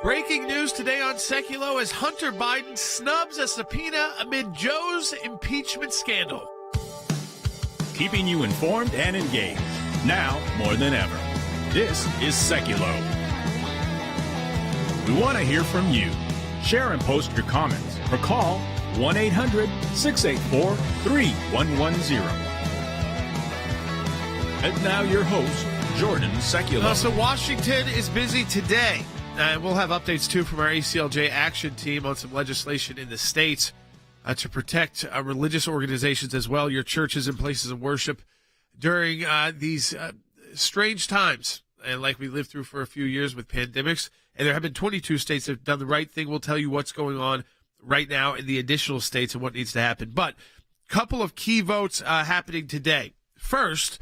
Breaking news today on Sekulow as Hunter Biden snubs a subpoena amid Joe's impeachment scandal. Keeping you informed and engaged, now more than ever. This is Sekulow. We want to hear from you. Share and post your comments or call 1-800-684-3110. And now your host, Jordan Sekulow. So Washington is busy today. We'll have updates, too, from our ACLJ action team on some legislation in the states to protect religious organizations as well, your churches and places of worship during these strange times, and like we lived through for a few years with pandemics. And there have been 22 states that have done the right thing. We'll tell you what's going on right now in the additional states and what needs to happen. But a couple of key votes happening today. First,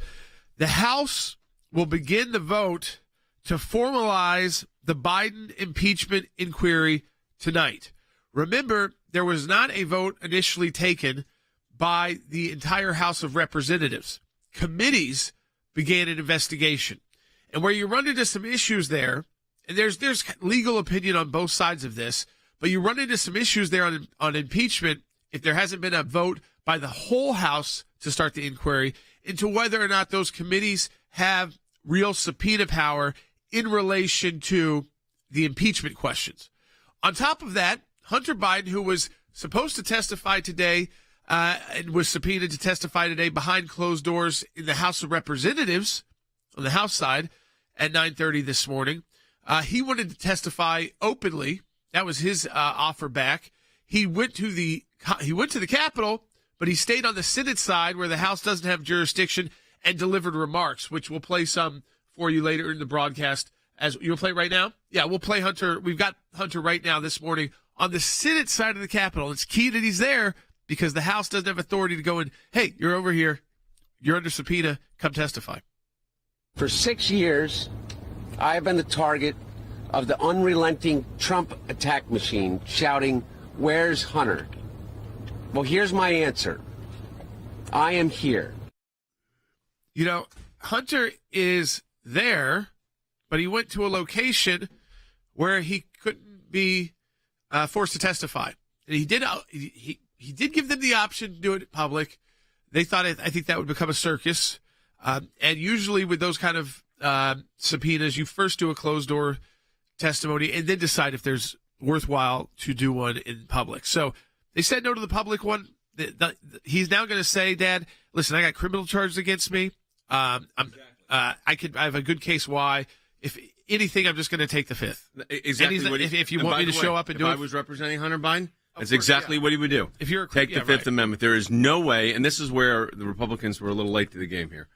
the House will begin the vote to formalize the Biden impeachment inquiry tonight. Remember, there was not a vote initially taken by the entire House of Representatives. Committees began an investigation. And where you run into some issues there, and there's legal opinion on both sides of this, but you run into some issues there on impeachment if there hasn't been a vote by the whole House to start the inquiry into whether or not those committees have real subpoena power in relation to the impeachment questions. On top of that, Hunter Biden, who was supposed to testify today and was subpoenaed to testify today behind closed doors in the House of Representatives on the House side at 9:30 this morning, he wanted to testify openly. That was his offer back. He went to the Capitol, but he stayed on the Senate side where the House doesn't have jurisdiction and delivered remarks, which we'll play some for you later in the broadcast. As you'll play right now? Yeah, we'll play Hunter. We've got Hunter right now this morning on the Senate side of the Capitol. It's key that he's there because the House doesn't have authority to go in, hey, you're over here. You're under subpoena. Come testify. For 6 years, I have been the target of the unrelenting Trump attack machine shouting, "Where's Hunter?" Well, here's my answer. I am here. You know, Hunter is there, but he went to a location where he couldn't be forced to testify. And he did give them the option to do it in public. They thought, I think that would become a circus. And usually with those kind of subpoenas, you first do a closed door testimony and then decide if there's worthwhile to do one in public. So they said no to the public one. He's now going to say, Dad, listen, I got criminal charges against me. I have a good case why. If anything, I'm just going to take the fifth. Exactly. If you want me to show up and do it. If I was representing Hunter Biden, that's exactly what he would do. If you're take the Fifth Amendment. There is no way, and this is where the Republicans were a little late to the game here.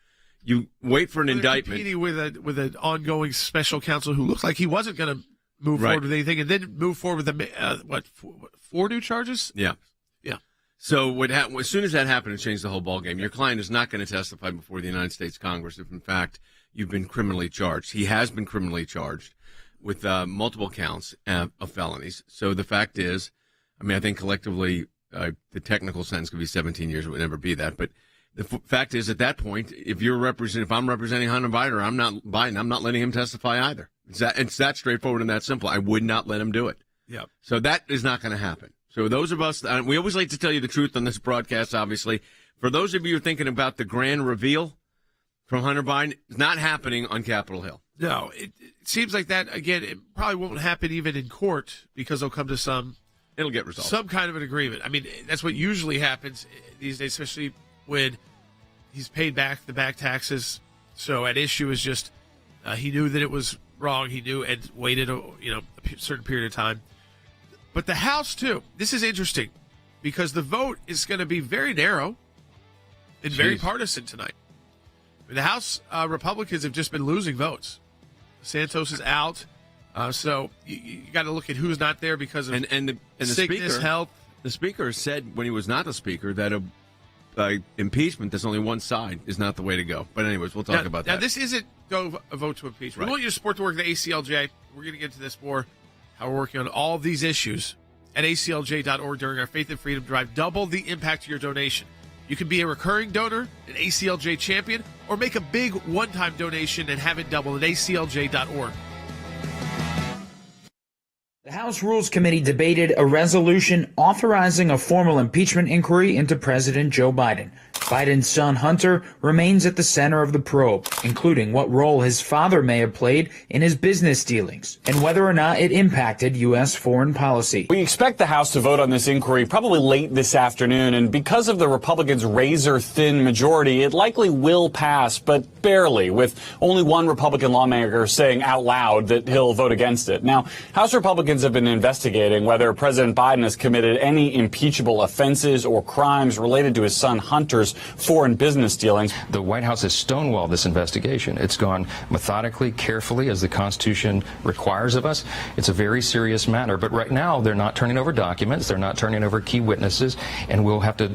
You wait for an indictment. With an ongoing special counsel who looks like he wasn't going to move forward with anything, and then move forward with four new charges? Yeah. So what happened, as soon as that happened, it changed the whole ballgame. Your client is not going to testify before the United States Congress if, in fact, you've been criminally charged. He has been criminally charged with multiple counts of felonies. So the fact is, I think collectively the technical sentence could be 17 years. It would never be that. But the fact is, at that point, if I'm representing Hunter Biden or I'm not letting him testify either. It's that straightforward and that simple. I would not let him do it. Yeah. So that is not going to happen. So those of us, we always like to tell you the truth on this broadcast, obviously. For those of you who are thinking about the grand reveal from Hunter Biden, it's not happening on Capitol Hill. No, it seems like that, again, it probably won't happen even in court because they'll come to it'll get resolved. Some kind of an agreement. That's what usually happens these days, especially when he's paid back the back taxes. So at issue is just he knew that it was wrong. He knew and waited a certain period of time. But the House, too, this is interesting because the vote is going to be very narrow and very partisan tonight. The House Republicans have just been losing votes. Santos is out. So you got to look at who's not there because of and the sickness, speaker, health. The speaker said when he was not the speaker that impeachment that's only one side is not the way to go. But anyways, we'll talk about that. Now, this isn't a vote to impeach. Right. We want you to support the work of the ACLJ. We're going to get to this more, how we're working on all of these issues at aclj.org during our Faith and Freedom Drive. Double the impact of your donation. You can be a recurring donor, an ACLJ champion, or make a big one-time donation and have it double at aclj.org. House Rules Committee debated a resolution authorizing a formal impeachment inquiry into President Joe Biden. Biden's son Hunter remains at the center of the probe, including what role his father may have played in his business dealings and whether or not it impacted U.S. foreign policy. We expect the House to vote on this inquiry probably late this afternoon, and because of the Republicans' razor-thin majority, it likely will pass, but barely, with only one Republican lawmaker saying out loud that he'll vote against it. Now, House Republicans have been investigating whether President Biden has committed any impeachable offenses or crimes related to his son Hunter's foreign business dealings. The White House has stonewalled this investigation. It's gone methodically, carefully, as the Constitution requires of us. It's a very serious matter. But right now, they're not turning over documents. They're not turning over key witnesses. And we'll have to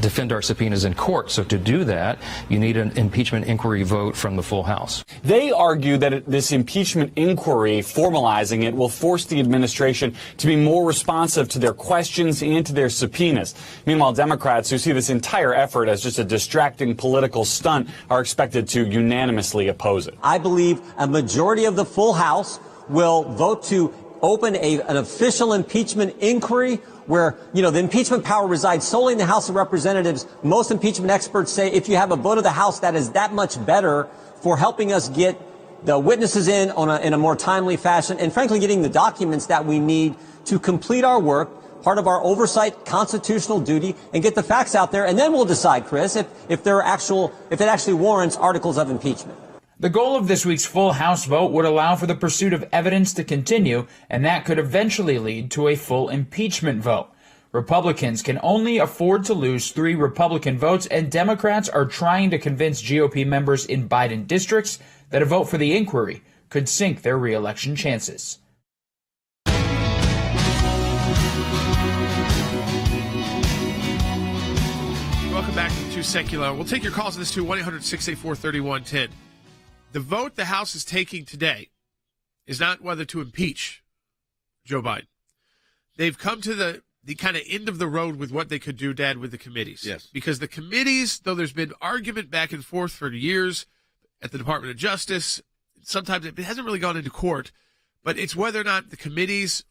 defend our subpoenas in court. So to do that, you need an impeachment inquiry vote from the full House. They argue that this impeachment inquiry, formalizing it, will force the administration to be more responsive to their questions and to their subpoenas. Meanwhile, Democrats, who see this entire effort as just a distracting political stunt, are expected to unanimously oppose it. I believe a majority of the full House will vote to open an official impeachment inquiry where, the impeachment power resides solely in the House of Representatives. Most impeachment experts say if you have a vote of the House, that is that much better for helping us get the witnesses in a more timely fashion and, frankly, getting the documents that we need to complete our work, part of our oversight constitutional duty, and get the facts out there. And then we'll decide, Chris, if it actually warrants articles of impeachment. The goal of this week's full House vote would allow for the pursuit of evidence to continue, and that could eventually lead to a full impeachment vote. Republicans can only afford to lose 3 Republican votes, and Democrats are trying to convince GOP members in Biden districts that a vote for the inquiry could sink their re-election chances. Welcome back to Sekulow. We'll take your calls on this too, 1-800-684-3110. The vote the House is taking today is not whether to impeach Joe Biden. They've come to the kind of end of the road with what they could do, Dad, with the committees. Yes. Because the committees, though there's been argument back and forth for years at the Department of Justice, sometimes it hasn't really gone into court, but it's whether or not the committees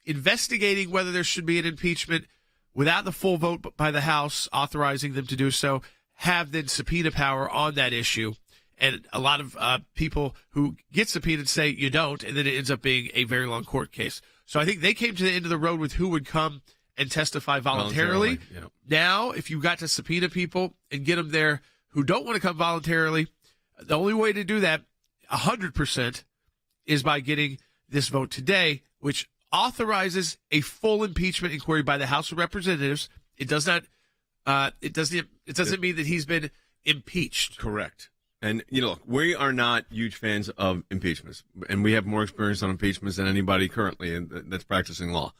investigating whether there should be an impeachment without the full vote by the House authorizing them to do so have then subpoena power on that issue. And a lot of people who get subpoenaed say you don't, and then it ends up being a very long court case. So I think they came to the end of the road with who would come and testify voluntarily. Yeah. Now, if you got to subpoena people and get them there who don't want to come voluntarily, the only way to do that 100% is by getting this vote today, which authorizes a full impeachment inquiry by the House of Representatives. It does not. It doesn't mean that he's been impeached. Correct. And, look, we are not huge fans of impeachments, and we have more experience on impeachments than anybody currently that's practicing law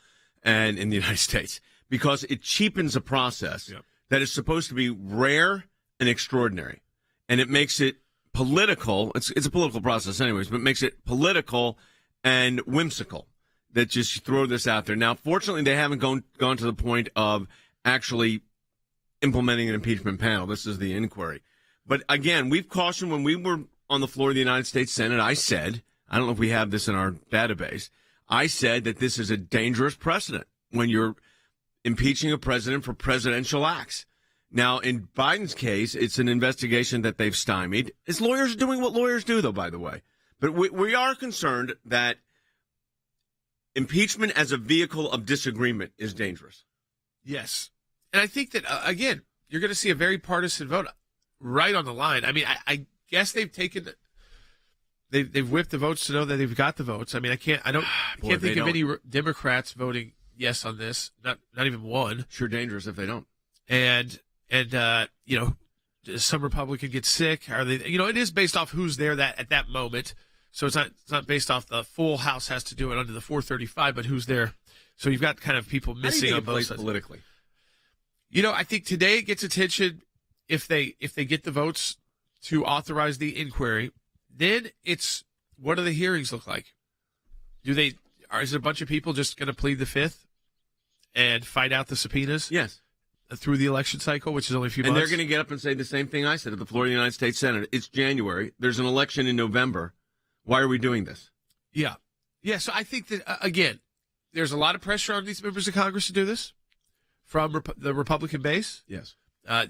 and in the United States, because it cheapens a process that is supposed to be rare and extraordinary, and it makes it political. It's a political process anyways, but it makes it political and whimsical that just throw this out there. Now, fortunately, they haven't gone to the point of actually implementing an impeachment panel. This is the inquiry. But again, we've cautioned when we were on the floor of the United States Senate, I said, I don't know if we have this in our database, I said that this is a dangerous precedent when you're impeaching a president for presidential acts. Now, in Biden's case, it's an investigation that they've stymied. His lawyers are doing what lawyers do, though, by the way. But we are concerned that impeachment as a vehicle of disagreement is dangerous. Yes. And I think that, again, you're going to see a very partisan vote right on the line. I mean, I guess they've whipped the votes to know that they've got the votes. I mean, I can't think of any Democrats voting yes on this. Not even one. Sure dangerous if they don't. And some Republican gets sick. Are they? It is based off who's there at that moment. So it's not based off the full House has to do it under the 435, but who's there. So you've got kind of people missing on both sides. Politically? I think today it gets attention if they get the votes to authorize the inquiry. Then it's, what do the hearings look like? Is it a bunch of people just going to plead the fifth and fight out the subpoenas? Yes. Through the election cycle, which is only a few months? And they're going to get up and say the same thing I said at the floor of the United States Senate. It's January. There's an election in November. Why are we doing this? Yeah. Yeah, so I think that, again, there's a lot of pressure on these members of Congress to do this from the Republican base. Yes.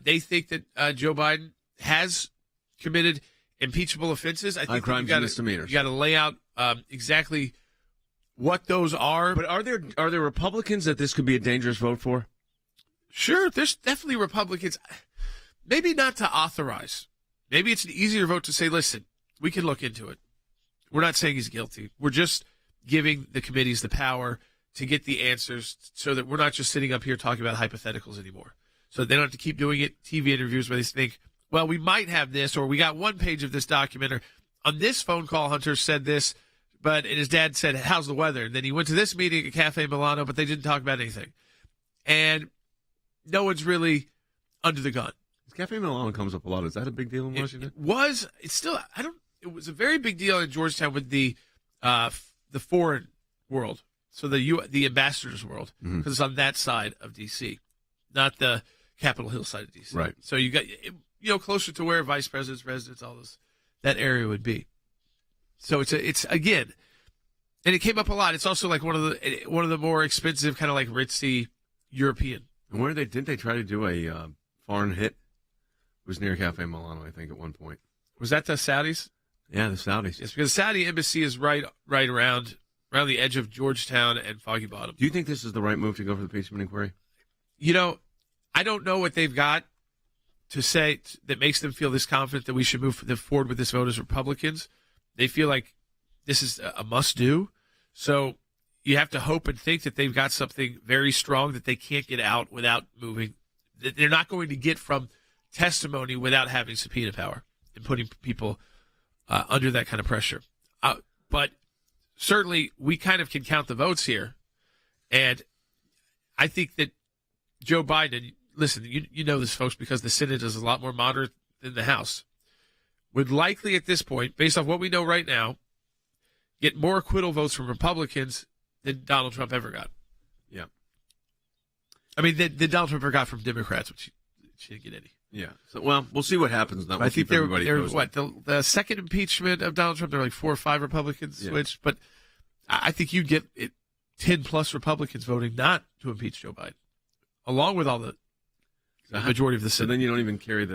They think that Joe Biden has committed impeachable offenses. I think crimes and misdemeanors. You got to lay out exactly what those are. But are there Republicans that this could be a dangerous vote for? Sure, there's definitely Republicans. Maybe not to authorize. Maybe it's an easier vote to say, listen, we can look into it. We're not saying he's guilty. We're just giving the committees the power to get the answers so that we're not just sitting up here talking about hypotheticals anymore. So they don't have to keep doing it, TV interviews where they think, well, we might have this, or we got one page of this document, or on this phone call, Hunter said this, and his dad said, how's the weather? And then he went to this meeting at Cafe Milano, but they didn't talk about anything. And no one's really under the gun. Cafe Milano comes up a lot. Is that a big deal in Washington? It was a very big deal in Georgetown with the foreign world, so the ambassadors world, because it's on that side of D.C., not the Capitol Hill side of D.C. Right. So you got closer to where vice presidents, residents, all this, that area would be. So it's again, and it came up a lot. It's also like one of the more expensive, kind of like ritzy European. And where didn't they try to do a foreign hit? It was near Cafe Milano, I think, at one point. Was that the Saudis? Yeah, the Saudis. Yes, because the Saudi embassy is right around the edge of Georgetown and Foggy Bottom. Do you think this is the right move to go for the impeachment inquiry? I don't know what they've got to say that makes them feel this confident that we should move forward with this vote as Republicans. They feel like this is a must-do. So you have to hope and think that they've got something very strong that they can't get out without moving. That they're not going to get from testimony without having subpoena power and putting people under that kind of pressure. But certainly we kind of can count the votes here. And I think that Joe Biden, listen, you know this, folks, because the Senate is a lot more moderate than the House, would likely at this point, based off what we know right now, get more acquittal votes from Republicans than Donald Trump ever got. Yeah. I mean, than Donald Trump ever got from Democrats, which she didn't get any. Yeah. So, well, we'll see what happens. We'll I think they're the second impeachment of Donald Trump, there were like 4 or 5 Republicans switched, but I think you'd get 10 plus Republicans voting not to impeach Joe Biden, along with all the majority of the Senate. So then you don't even carry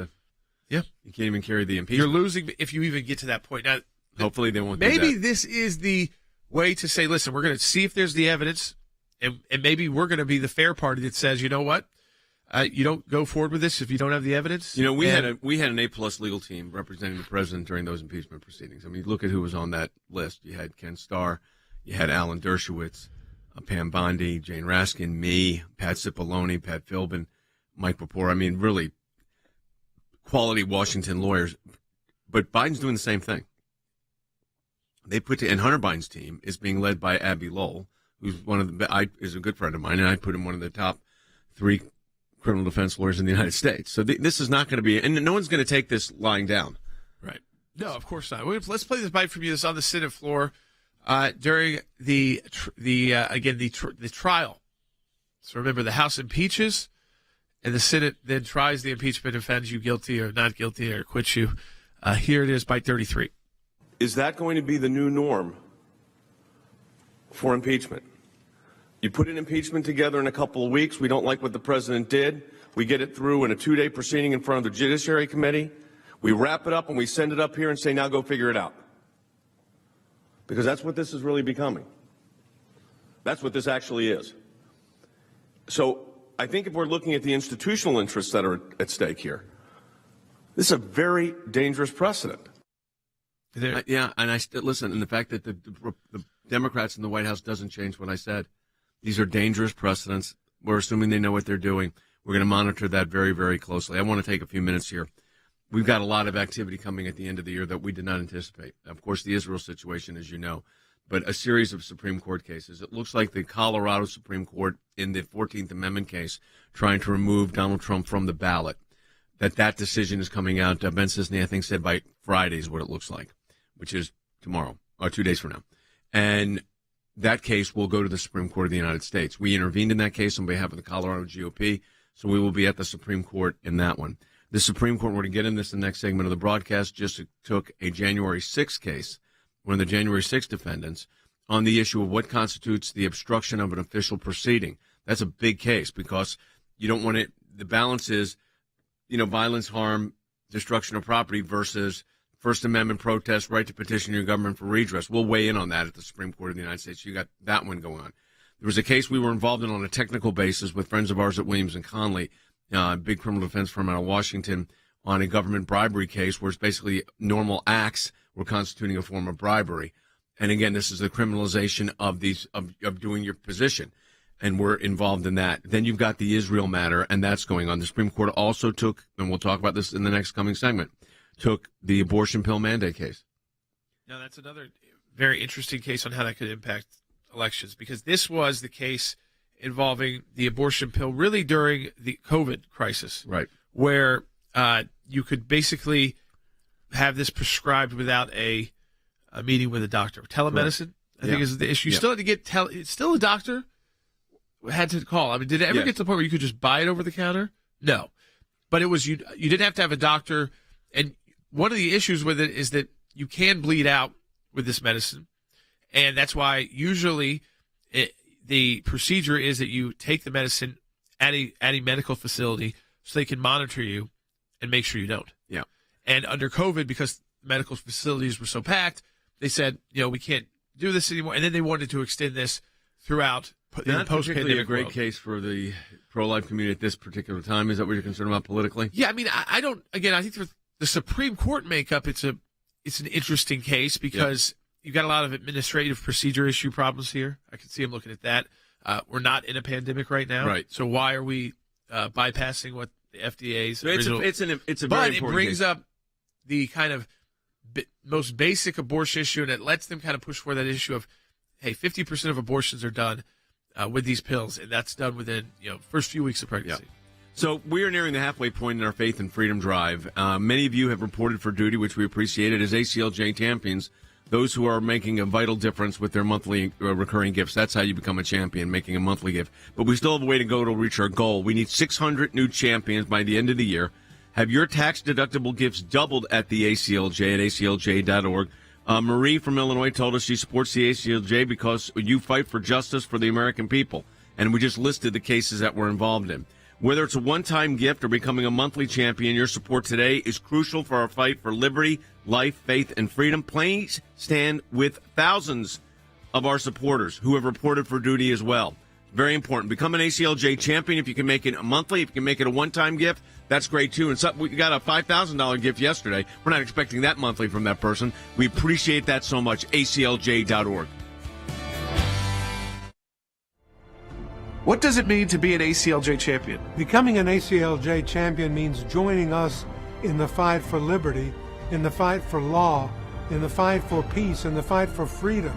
you can't even carry the impeachment. You're losing if you even get to that point. Now, hopefully they won't. Maybe this is the way to say, listen, we're going to see if there's the evidence, and maybe we're going to be the fair party that says, you know what? You don't go forward with this if you don't have the evidence. We had an A+ legal team representing the president during those impeachment proceedings. I mean, look at who was on that list. You had Ken Starr, you had Alan Dershowitz, Pam Bondi, Jane Raskin, me, Pat Cipollone, Pat Philbin, Mike Purpura. I mean, really quality Washington lawyers. But Biden's doing the same thing. And Hunter Biden's team is being led by Abby Lowell, who's is a good friend of mine, and I put him one of the top 3 criminal defense lawyers in the United States. So this is not going to be, and no one's going to take this lying down. Right. No, of course not. Let's play this bite from you. This on the Senate floor during the trial. So remember, the House impeaches, and the Senate then tries the impeachment and finds you guilty or not guilty or acquits you. Here it is, bite 33. Is that going to be the new norm for impeachment? You put an impeachment together in a couple of weeks. We don't like what the president did. We get it through in a 2-day proceeding in front of the Judiciary Committee. We wrap it up and we send it up here and say, now go figure it out. Because that's what this is really becoming. That's what this actually is. So I think if we're looking at the institutional interests that are at stake here, this is a very dangerous precedent. Listen, and the fact that the Democrats in the White House doesn't change what I said. These are dangerous precedents. We're assuming they know what they're doing. We're going to monitor that very, very closely. I want to take a few minutes here. We've got a lot of activity coming at the end of the year that we did not anticipate. Of course, the Israel situation, as you know, but a series of Supreme Court cases. It looks like the Colorado Supreme Court in the 14th Amendment case trying to remove Donald Trump from the ballot, that decision is coming out. Ben Cisney, I think, said by Friday is what it looks like, which is tomorrow or 2 days from now. And that case will go to the Supreme Court of the United States. We intervened in that case on behalf of the Colorado GOP, so we will be at the Supreme Court in that one. The Supreme Court, we're going to get in this in the next segment of the broadcast, just took a January 6th case, one of the January 6th defendants, on the issue of what constitutes the obstruction of an official proceeding. That's a big case because you don't want it. The balance is, violence, harm, destruction of property versus First Amendment protest, right to petition your government for redress. We'll weigh in on that at the Supreme Court of the United States. You got that one going on. There was a case we were involved in on a technical basis with friends of ours at Williams and Conley, a big criminal defense firm out of Washington, on a government bribery case where it's basically normal acts were constituting a form of bribery. And again, this is the criminalization of of doing your position. And we're involved in that. Then you've got the Israel matter, and that's going on. The Supreme Court also took, and we'll talk about this in the next coming segment, took the abortion pill mandate case. Now, that's another very interesting case on how that could impact elections, because this was the case involving the abortion pill really during the COVID crisis. Right. Where you could basically have this prescribed without a meeting with a doctor. Telemedicine, I think, is the issue. You still had to get it's still a doctor had to call. I mean, did it ever get to the point where you could just buy it over the counter? No. But it was you didn't have to have a doctor. And one of the issues with it is that you can bleed out with this medicine. And that's why usually the procedure is that you take the medicine at a medical facility so they can monitor you and make sure you don't. Yeah. And under COVID, because medical facilities were so packed, they said, we can't do this anymore. And then they wanted to extend this throughout the Not particularly a great world. case for the pro-life community at this particular time. Is that what you're concerned about politically? Yeah, I mean, I don't. Again, I think for the Supreme Court makeup, it's an interesting case because you've got a lot of administrative procedure issue problems here. I can see them looking at that. We're not in a pandemic right now, right? So why are we bypassing what the FDA's original? It's a very important But it brings case. up the kind of most basic abortion issue, and it lets them kind of push for that issue of, hey, 50% of abortions are done with these pills, and that's done within first few weeks of pregnancy. Yeah. So we are nearing the halfway point in our Faith and Freedom Drive. Many of you have reported for duty, which we appreciated, as ACLJ champions, those who are making a vital difference with their monthly recurring gifts. That's how you become a champion, making a monthly gift. But we still have a way to go to reach our goal. We need 600 new champions by the end of the year. Have your tax-deductible gifts doubled at the ACLJ at aclj.org. Marie from Illinois told us she supports the ACLJ because you fight for justice for the American people. And we just listed the cases that we're involved in. Whether it's a one-time gift or becoming a monthly champion, your support today is crucial for our fight for liberty, life, faith, and freedom. Please stand with thousands of our supporters who have reported for duty as well. Very important. Become an ACLJ champion. If you can make it a monthly, if you can make it a one-time gift, that's great, too. And we got a $5,000 gift yesterday. We're not expecting that monthly from that person. We appreciate that so much. ACLJ.org. What does it mean to be an ACLJ champion? Becoming an ACLJ champion means joining us in the fight for liberty, in the fight for law, in the fight for peace, in the fight for freedom.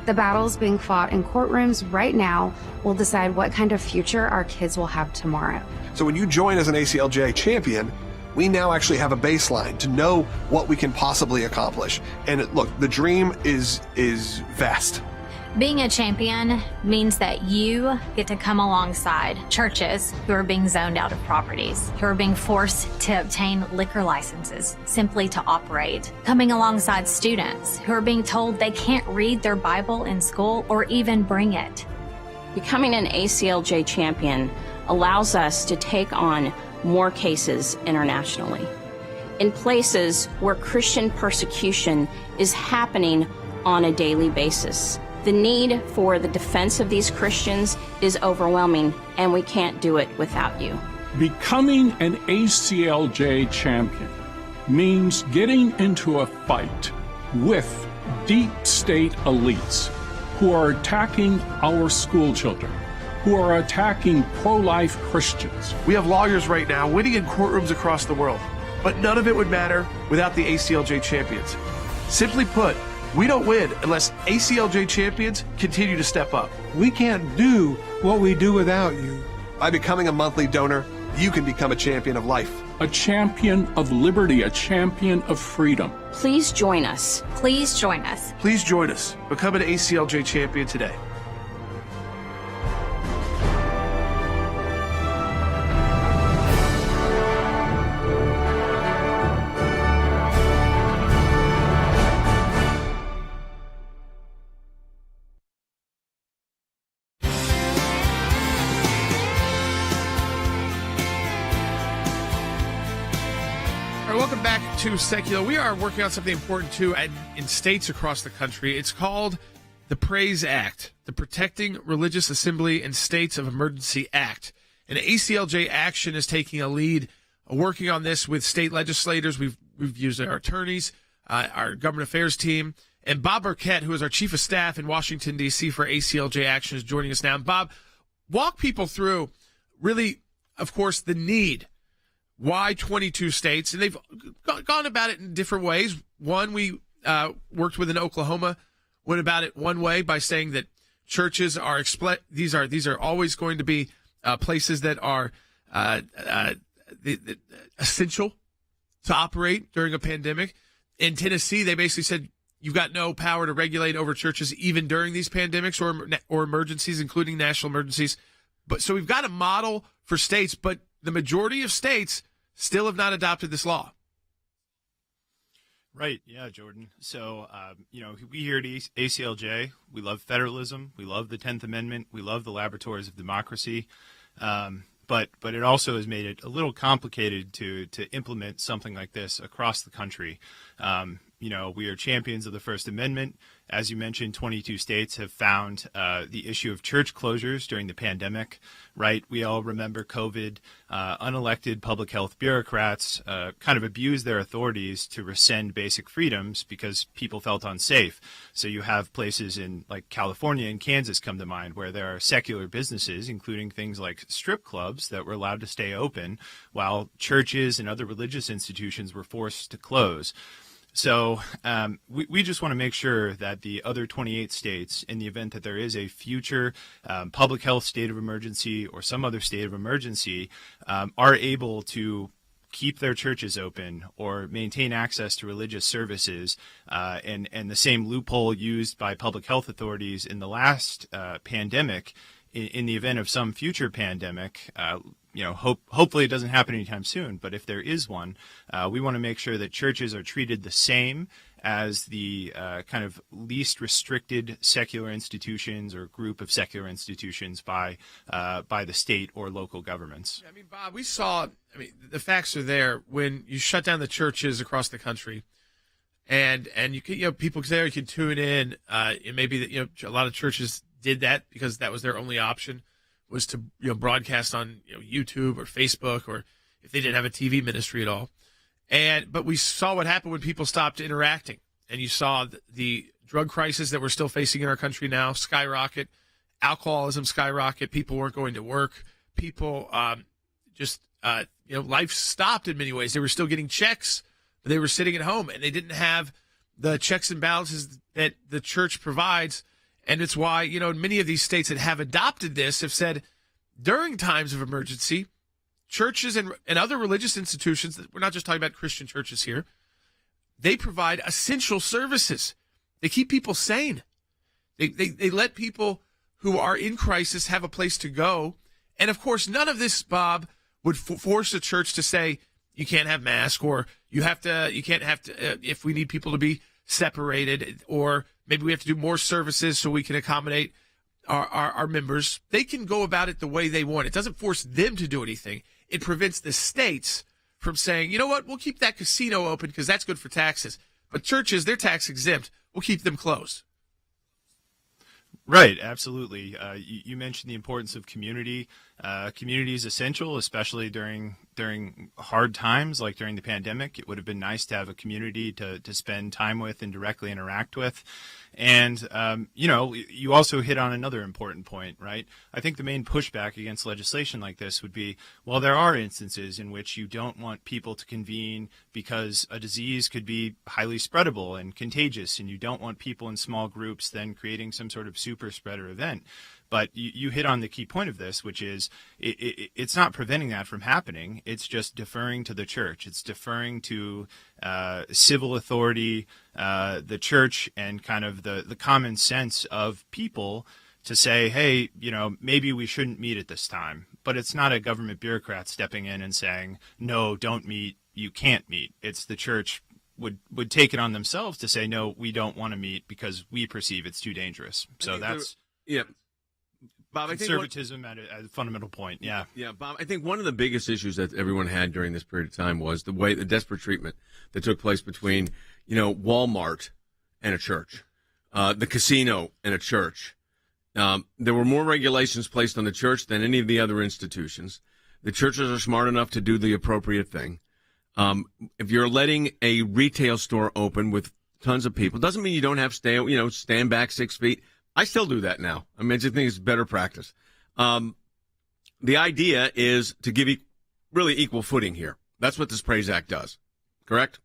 The battles being fought in courtrooms right now will decide what kind of future our kids will have tomorrow. So when you join as an ACLJ champion, we now actually have a baseline to know what we can possibly accomplish. And look, the dream is vast. Being a champion means that you get to come alongside churches who are being zoned out of properties, who are being forced to obtain liquor licenses simply to operate, coming alongside students who are being told they can't read their Bible in school or even bring it. Becoming an ACLJ champion allows us to take on more cases internationally. In places where Christian persecution is happening on a daily basis. The need for the defense of these Christians is overwhelming, and we can't do it without you. Becoming an ACLJ champion means getting into a fight with deep state elites who are attacking our school children, who are attacking pro-life Christians. We have lawyers right now winning in courtrooms across the world, but none of it would matter without the ACLJ champions. Simply put, we don't win unless ACLJ champions continue to step up. We can't do what we do without you. By becoming a monthly donor, you can become a champion of life. A champion of liberty, a champion of freedom. Please join us. Please join us. Please join us. Become an ACLJ champion today. to Sekulow. We are working on something important, too, in states across the country. It's called the PRAISE Act, the Protecting Religious Assembly in States of Emergency Act. And ACLJ Action is taking a lead, working on this with state legislators. We've used our attorneys, our government affairs team, and Bob Burkett, who is our chief of staff in Washington, D.C. for ACLJ Action, is joining us now. And Bob, walk people through, really, of course, the need. Why 22 states? And they've gone about it in different ways. One, we worked with in Oklahoma, went about it one way by saying that churches are these are always going to be places that are essential to operate during a pandemic. In Tennessee, they basically said you've got no power to regulate over churches even during these pandemics or emergencies, including national emergencies. But so we've got a model for states, but the majority of states still have not adopted this law. Right. Yeah, Jordan. So, we here at ACLJ, we love federalism. We love the 10th Amendment. We love the laboratories of democracy. But it also has made it a little complicated to implement something like this across the country. We are champions of the First Amendment. As you mentioned, 22 states have found the issue of church closures during the pandemic, right? We all remember COVID. Unelected public health bureaucrats kind of abused their authorities to rescind basic freedoms because people felt unsafe. So you have places in like California and Kansas come to mind where there are secular businesses, including things like strip clubs, that were allowed to stay open while churches and other religious institutions were forced to close. So we just want to make sure that the other 28 states, in the event that there is a future public health state of emergency or some other state of emergency, are able to keep their churches open or maintain access to religious services. And the same loophole used by public health authorities in the last pandemic, in the event of some future pandemic, hopefully it doesn't happen anytime soon, but if there is one, we want to make sure that churches are treated the same as the kind of least restricted secular institutions or group of secular institutions by the state or local governments. I mean, Bob, we saw, the facts are there when you shut down the churches across the country. And you can, people there, you can tune in. It may be that, a lot of churches did that because that was their only option, was to broadcast on YouTube or Facebook, or if they didn't have a TV ministry at all. But we saw what happened when people stopped interacting, and you saw the drug crisis that we're still facing in our country now skyrocket, alcoholism skyrocket. People weren't going to work. People life stopped in many ways. They were still getting checks, but they were sitting at home, and they didn't have the checks and balances that the church provides. And it's why, many of these states that have adopted this have said during times of emergency, churches and other religious institutions, we're not just talking about Christian churches here, they provide essential services. They keep people sane. They let people who are in crisis have a place to go. And, of course, none of this, Bob, would force a church to say you can't have mask, or you can't have to, if we need people to be separated, or maybe we have to do more services so we can accommodate our members. They can go about it the way they want. It doesn't force them to do anything. It prevents the states from saying, you know what, we'll keep that casino open because that's good for taxes. But churches, they're tax exempt. We'll keep them closed. Right, absolutely. You mentioned the importance of community. Community is essential, especially during hard times like during the pandemic. It would have been nice to have a community to spend time with and directly interact with. And, you also hit on another important point, right? I think the main pushback against legislation like this would be, well, there are instances in which you don't want people to convene because a disease could be highly spreadable and contagious, and you don't want people in small groups then creating some sort of super spreader event. But you hit on the key point of this, which is it's not preventing that from happening. It's just deferring to the church. It's deferring to civil authority, the church, and kind of the common sense of people to say, hey, maybe we shouldn't meet at this time. But it's not a government bureaucrat stepping in and saying, no, don't meet, you can't meet. It's the church would take it on themselves to say, no, we don't want to meet because we perceive it's too dangerous. So that's... Yeah. Bob, conservatism at a fundamental point. Yeah. Yeah, Bob, I think one of the biggest issues that everyone had during this period of time was the desperate treatment that took place between, Walmart and a church, the casino and a church. There were more regulations placed on the church than any of the other institutions. The churches are smart enough to do the appropriate thing. If you're letting a retail store open with tons of people, doesn't mean you don't have stand back 6 feet. I still do that now. I just think it's better practice. The idea is to give really equal footing here. That's what this PRAISE Act does. Correct?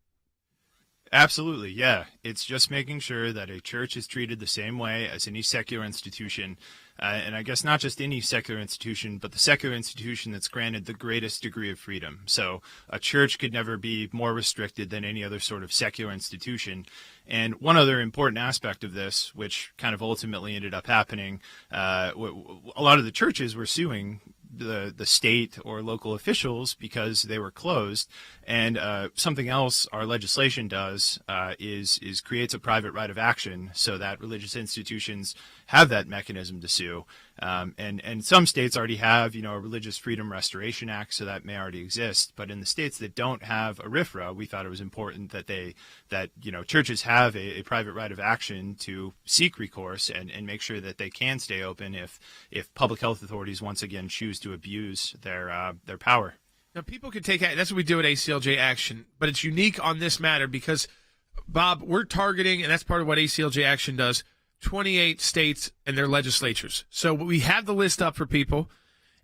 Absolutely, yeah. It's just making sure that a church is treated the same way as any secular institution. And I guess not just any secular institution, but the secular institution that's granted the greatest degree of freedom. So a church could never be more restricted than any other sort of secular institution. And one other important aspect of this, which kind of ultimately ended up happening, a lot of the churches were suing the state or local officials because they were closed. And something else our legislation does is creates a private right of action so that religious institutions have that mechanism to sue. And some states already have, a Religious Freedom Restoration Act, so that may already exist. But in the states that don't have a RFRA, we thought it was important that churches have a private right of action to seek recourse and make sure that they can stay open if public health authorities once again choose to abuse their power. Now, people can take that's what we do at ACLJ Action, but it's unique on this matter because, Bob, we're targeting, and that's part of what ACLJ Action does, 28 states and their legislatures. So we have the list up for people,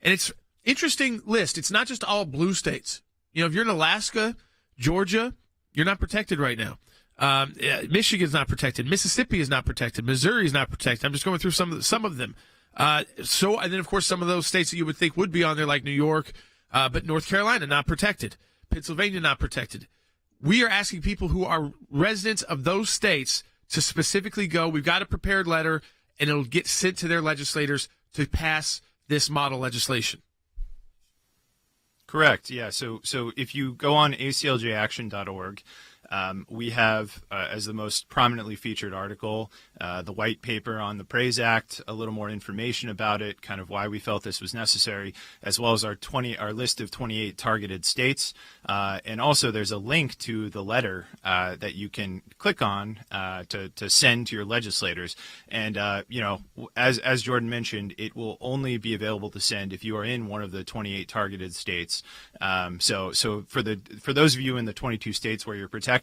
and it's interesting list. It's not just all blue states. If you're in Alaska, Georgia, you're not protected right now. Michigan's not protected. Mississippi is not protected. Missouri is not protected. I'm just going through some of them. And then, of course, some of those states that you would think would be on there, like New York, but North Carolina, not protected. Pennsylvania, not protected. We are asking people who are residents of those states to specifically go. We've got a prepared letter, and it'll get sent to their legislators to pass this model legislation. Correct. Yeah. So if you go on acljaction.org, we have, as the most prominently featured article, the white paper on the PRAISE Act, a little more information about it, kind of why we felt this was necessary, as well as our list of 28 targeted states. And also there's a link to the letter that you can click on to send to your legislators. And, as Jordan mentioned, it will only be available to send if you are in one of the 28 targeted states. So for those of you in the 22 states where you're protected,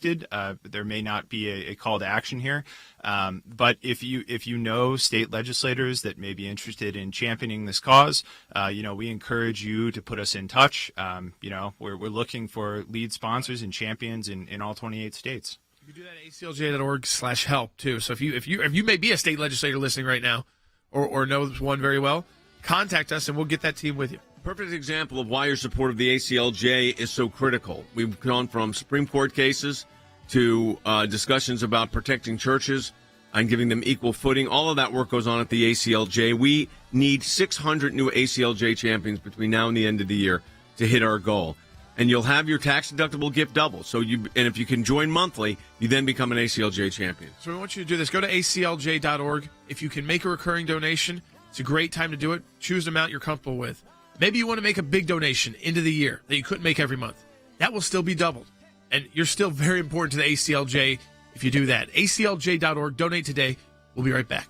there may not be a call to action here. But if you know state legislators that may be interested in championing this cause, we encourage you to put us in touch. We're looking for lead sponsors and champions in all 28 states. You can do that at aclj.org/help too. So if you may be a state legislator listening right now, or know one very well, contact us and we'll get that team with you. Perfect example of why your support of the ACLJ is so critical. We've gone from Supreme Court cases to discussions about protecting churches and giving them equal footing. All of that work goes on at the ACLJ. We need 600 new ACLJ champions between now and the end of the year to hit our goal. And you'll have your tax-deductible gift double. And if you can join monthly, you then become an ACLJ champion. So we want you to do this. Go to aclj.org. If you can make a recurring donation, it's a great time to do it. Choose an amount you're comfortable with. Maybe you want to make a big donation into the year that you couldn't make every month. That will still be doubled. And you're still very important to the ACLJ if you do that. aclj.org. Donate today. We'll be right back.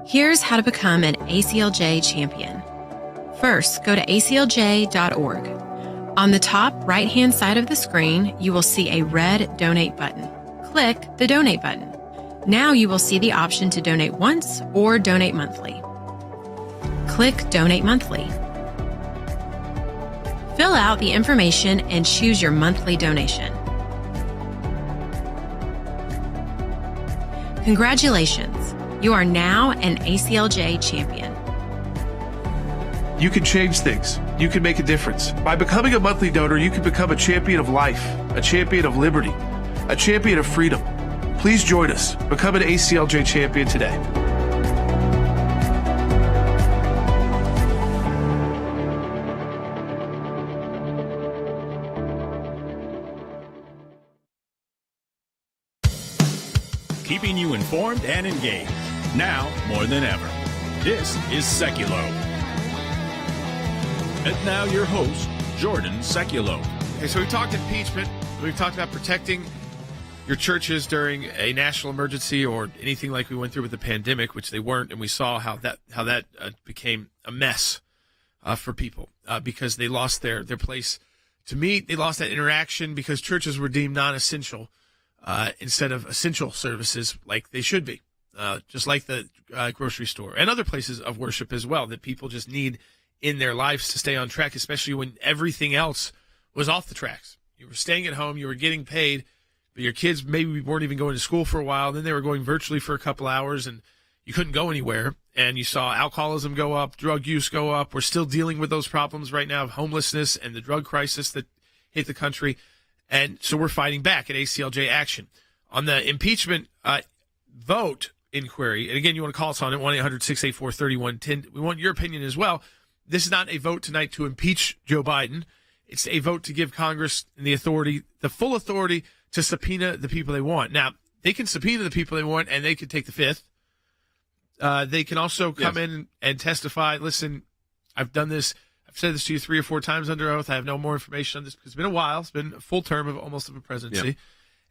Here's how to become an ACLJ champion. First, go to aclj.org. On the top right-hand side of the screen, you will see a red Donate button. Click the Donate button. Now you will see the option to donate once or donate monthly. Click Donate Monthly. Fill out the information and choose your monthly donation. Congratulations! You are now an ACLJ champion. You can change things. You can make a difference. By becoming a monthly donor, you can become a champion of life, a champion of liberty, a champion of freedom. Please join us. Become an ACLJ champion today. keeping you informed and engaged. Now more than ever. This is Sekulow. And now your host, Jordan Sekulow. Okay, so we talked impeachment. We've talked about protecting your churches during a national emergency or anything like we went through with the pandemic, which they weren't, and we saw how that became a mess for people because they lost their place to meet. They lost that interaction because churches were deemed non-essential instead of essential services like they should be, just like the grocery store and other places of worship as well that people just need in their lives to stay on track, especially when everything else was off the tracks. You were staying at home, you were getting paid, but your kids maybe weren't even going to school for a while. Then they were going virtually for a couple hours, and you couldn't go anywhere. And you saw alcoholism go up, drug use go up. We're still dealing with those problems right now of homelessness and the drug crisis that hit the country. And so we're fighting back at ACLJ Action. On the impeachment vote inquiry, and again, you want to call us on it, 1-800-684-3110. We want your opinion as well. This is not a vote tonight to impeach Joe Biden. It's a vote to give Congress the authority, the full authority to subpoena the people they want. Now, they can subpoena the people they want, and they can take the fifth. They can also come in and testify, listen, I've done this. I've said this to you 3 or 4 times under oath. I have no more information on this because it's been a while. It's been a full term of almost of a presidency.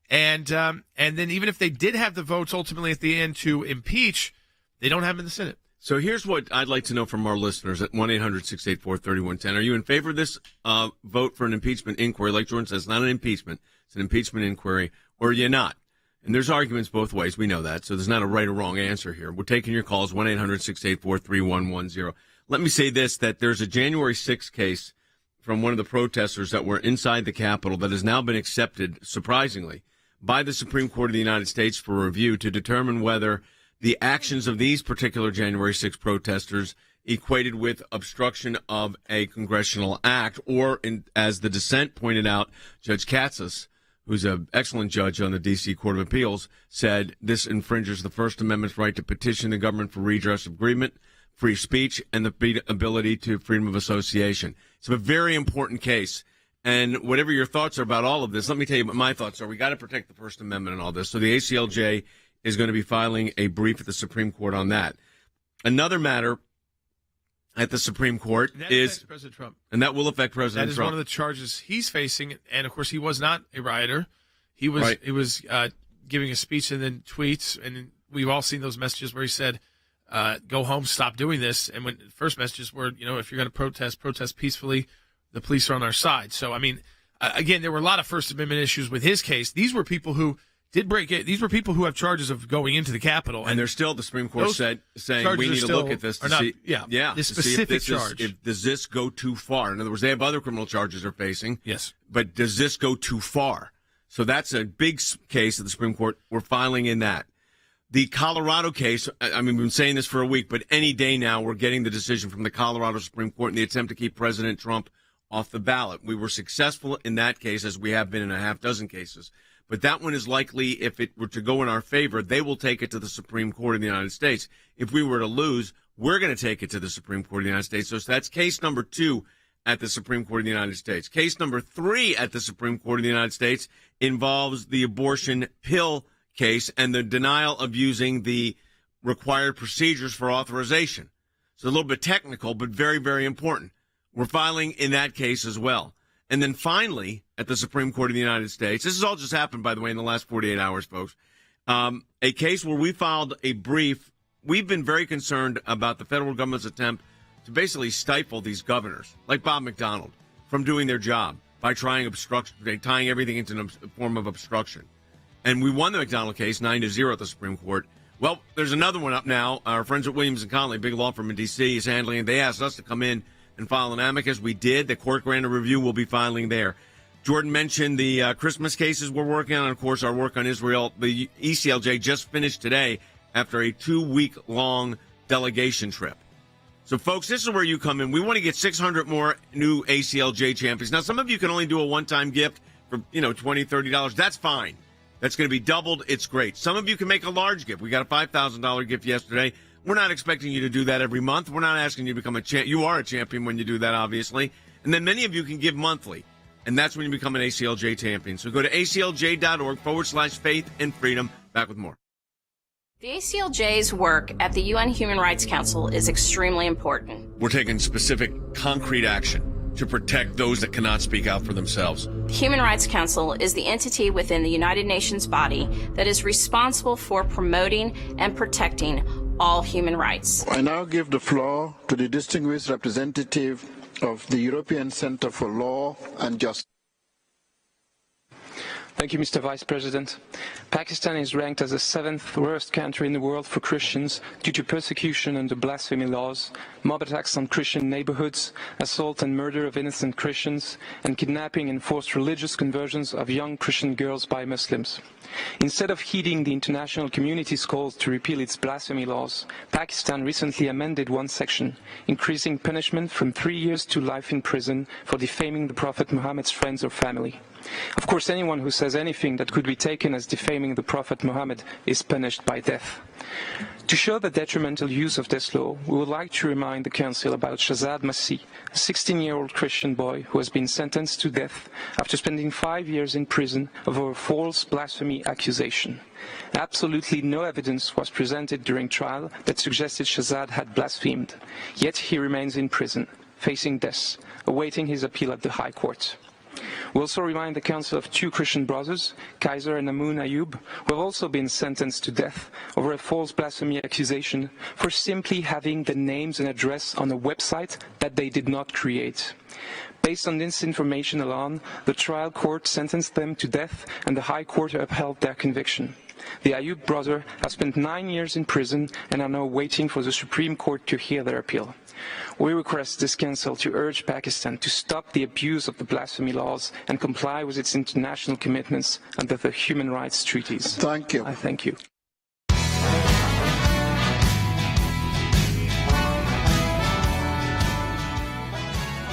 Yeah. And then even if they did have the votes ultimately at the end to impeach, they don't have them in the Senate. So here's what I'd like to know from our listeners at 1-800-684-3110. Are you in favor of this vote for an impeachment inquiry? Like Jordan says, it's not an impeachment. It's an impeachment inquiry. Or are you not? And there's arguments both ways. We know that. So there's not a right or wrong answer here. We're taking your calls, 1-800-684-3110. Let me say this, that there's a January 6th case from one of the protesters that were inside the Capitol that has now been accepted, surprisingly, by the Supreme Court of the United States for review to determine whether the actions of these particular January 6 protesters equated with obstruction of a congressional act, or, as the dissent pointed out, Judge Katsas, who's an excellent judge on the D.C. Court of Appeals, said this infringes the First Amendment's right to petition the government for redress of agreement, free speech, and the ability to freedom of association. It's a very important case. And whatever your thoughts are about all of this, let me tell you what my thoughts are. We got to protect the First Amendment and all this. So the ACLJ is going to be filing a brief at the Supreme Court on that. Another matter at the Supreme Court is President Trump. And that will affect President Trump. That is one of the charges he's facing. And, of course, he was not a rioter. He was giving a speech and then tweets. And we've all seen those messages where he said, go home, stop doing this. And when the first messages were, if you're going to protest peacefully, the police are on our side. So, I mean, again, there were a lot of First Amendment issues with his case. These were people who did break it. These were people who have charges of going into the Capitol. And they're still, the Supreme Court saying we need to look at this to see. The specific charge. Does this go too far? In other words, they have other criminal charges they're facing. Yes. But does this go too far? So that's a big case at the Supreme Court. We're filing in that. The Colorado case, I mean, we've been saying this for a week, but any day now we're getting the decision from the Colorado Supreme Court in the attempt to keep President Trump off the ballot. We were successful in that case, as we have been in a half dozen cases. But that one is likely, if it were to go in our favor, they will take it to the Supreme Court of the United States. If we were to lose, we're going to take it to the Supreme Court of the United States. So that's case number 2 at the Supreme Court of the United States. Case number 3 at the Supreme Court of the United States involves the abortion pill case and the denial of using the required procedures for authorization. So a little bit technical, but very, very important. We're filing in that case as well. And then finally, at the Supreme Court of the United States, this has all just happened, by the way, in the last 48 hours, folks, a case where we filed a brief. We've been very concerned about the federal government's attempt to basically stifle these governors, like Bob McDonald, from doing their job by tying everything into a form of obstruction. And we won the McDonald case 9-0 at the Supreme Court. Well, there's another one up now. Our friends at Williams & Connolly, big law firm in D.C., is handling it. They asked us to come in and file an amicus. We did. The court granted review. We'll be filing there. Jordan mentioned the Christmas cases we're working on. Of course, our work on Israel. The ECLJ just finished today after a 2-week-long delegation trip. So, folks, this is where you come in. We want to get 600 more new ACLJ champions. Now, some of you can only do a one-time gift for, $20, $30. That's fine. That's going to be doubled. It's great. Some of you can make a large gift. We got a $5,000 gift yesterday. We're not expecting you to do that every month. We're not asking you to become a champion. You are a champion when you do that, obviously. And then many of you can give monthly. And that's when you become an ACLJ champion. So go to aclj.org/faith and freedom. Back with more. The ACLJ's work at the UN Human Rights Council is extremely important. We're taking specific, concrete action to protect those that cannot speak out for themselves. The Human Rights Council is the entity within the United Nations body that is responsible for promoting and protecting all human rights. I now give the floor to the distinguished representative of the European Center for Law and Justice. Thank you, Mr. Vice President. Pakistan is ranked as the 7th worst country in the world for Christians due to persecution under blasphemy laws, mob attacks on Christian neighborhoods, assault and murder of innocent Christians, and kidnapping and forced religious conversions of young Christian girls by Muslims. Instead of heeding the international community's calls to repeal its blasphemy laws, Pakistan recently amended one section, increasing punishment from 3 years to life in prison for defaming the Prophet Muhammad's friends or family. Of course, anyone who says anything that could be taken as defaming the Prophet Muhammad is punished by death. To show the detrimental use of this law, we would like to remind the Council about Shazad Masih, a 16-year-old Christian boy who has been sentenced to death after spending 5 years in prison over a false blasphemy accusation. Absolutely no evidence was presented during trial that suggested Shazad had blasphemed, yet he remains in prison, facing death, awaiting his appeal at the High Court. We also remind the Council of 2 Christian brothers, Kaiser and Amun Ayub, who have also been sentenced to death over a false blasphemy accusation for simply having the names and address on a website that they did not create. Based on this information alone, the trial court sentenced them to death and the High Court upheld their conviction. The Ayub brothers have spent 9 years in prison and are now waiting for the Supreme Court to hear their appeal. We request this Council to urge Pakistan to stop the abuse of the blasphemy laws and comply with its international commitments under the human rights treaties. Thank you. I thank you.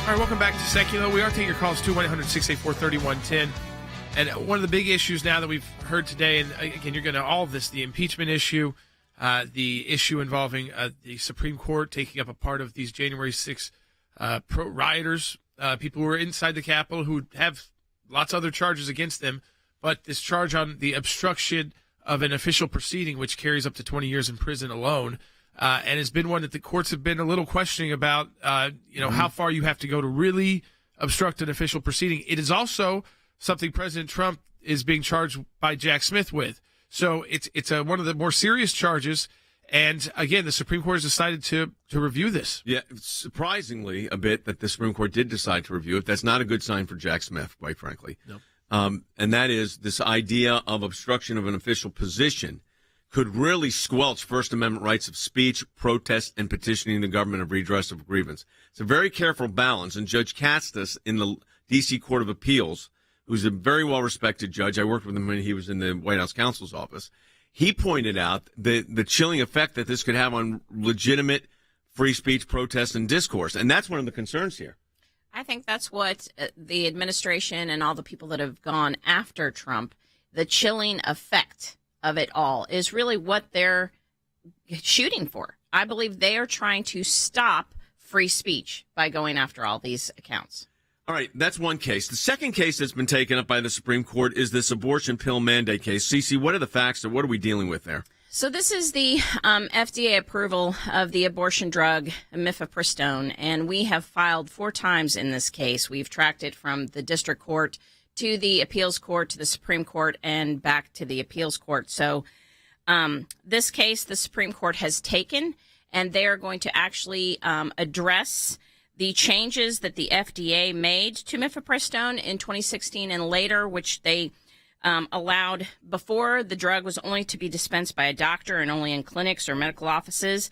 All right, welcome back to Sekulow. We are taking your calls, 2-100-684-3110. And one of the big issues now that we've heard today, and again, you're going to all of this, the impeachment issue, the issue involving the Supreme Court taking up a part of these January 6 rioters, people who are inside the Capitol who have lots of other charges against them, but this charge on the obstruction of an official proceeding, which carries up to 20 years in prison alone, and has been one that the courts have been a little questioning about, how far you have to go to really obstruct an official proceeding. It is also something President Trump is being charged by Jack Smith with. So it's one of the more serious charges. And again, the Supreme Court has decided to review this. Yeah, surprisingly a bit that the Supreme Court did decide to review it. That's not a good sign for Jack Smith, quite frankly. No. And that is this idea of obstruction of an official position could really squelch First Amendment rights of speech, protest, and petitioning the government of redress of grievance. It's a very careful balance. And Judge Castas in the D.C. Court of Appeals, who's a very well-respected judge. I worked with him when he was in the White House counsel's office. He pointed out the chilling effect that this could have on legitimate free speech, protest, and discourse. And that's one of the concerns here. I think that's what the administration and all the people that have gone after Trump, the chilling effect of it all is really what they're shooting for. I believe they are trying to stop free speech by going after all these accounts. All right, that's one case. The second case that's been taken up by the Supreme Court is this abortion pill mandate case. Cece, what are the facts, or what are we dealing with there? So this is the FDA approval of the abortion drug mifepristone, and we have filed 4 times in this case. We've tracked it from the district court to the appeals court to the Supreme Court and back to the appeals court. So this case the Supreme Court has taken, and they are going to actually address the changes that the FDA made to mifepristone in 2016 and later, which they allowed before. The drug was only to be dispensed by a doctor and only in clinics or medical offices